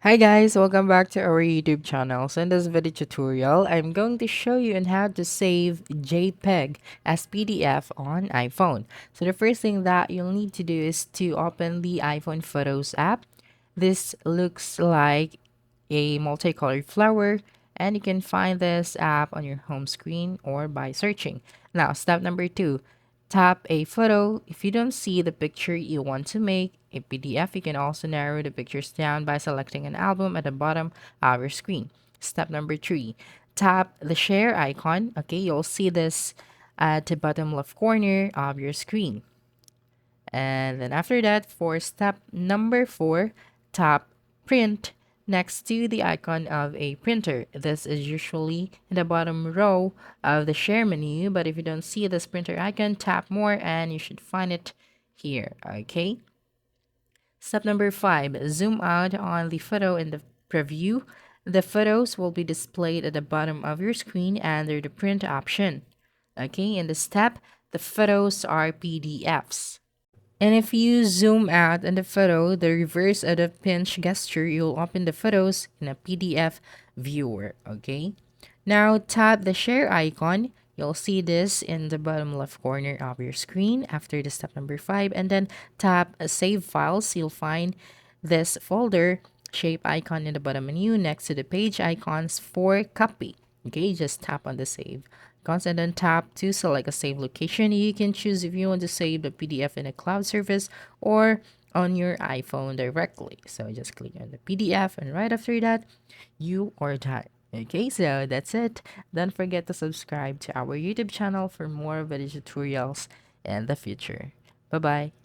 Hi guys, welcome back to our YouTube channel. So in this video tutorial, I'm going to show you on how to save JPEG as PDF on iPhone. So the first thing that you'll need to do is to open the iPhone Photos app. This looks like a multicolored flower, and you can find this app on your home screen or by searching. Now, step number two, tap a photo. If you don't see the picture you want to make a PDF, you can also narrow the pictures down by selecting an album at the bottom of your screen. Step number three, tap the share icon. Okay, you'll see this at the bottom left corner of your screen. And then after that, for step number four, tap print next to the icon of a printer. This is usually in the bottom row of the share menu, but if you don't see this printer icon, tap more and you should find it here. Okay. Step number five, zoom out on the photo in the preview. The photos will be displayed at the bottom of your screen under the print option. Okay, in this step, the photos are PDFs. And if you zoom out on the photo, the reverse of the pinch gesture, you'll open the photos in a PDF viewer, okay? Now tap the share icon. You'll see this in the bottom left corner of your screen after the step number five, and then tap save files. You'll find this folder shape icon in the bottom menu next to the page icons for copy. Okay, just tap on the save icons and then tap to select a save location. You can choose if you want to save the PDF in a cloud service or on your iPhone directly. So just click on the PDF, and right after that, you are done. Okay, so that's it. Don't forget to subscribe to our YouTube channel for more video tutorials in the future. Bye bye.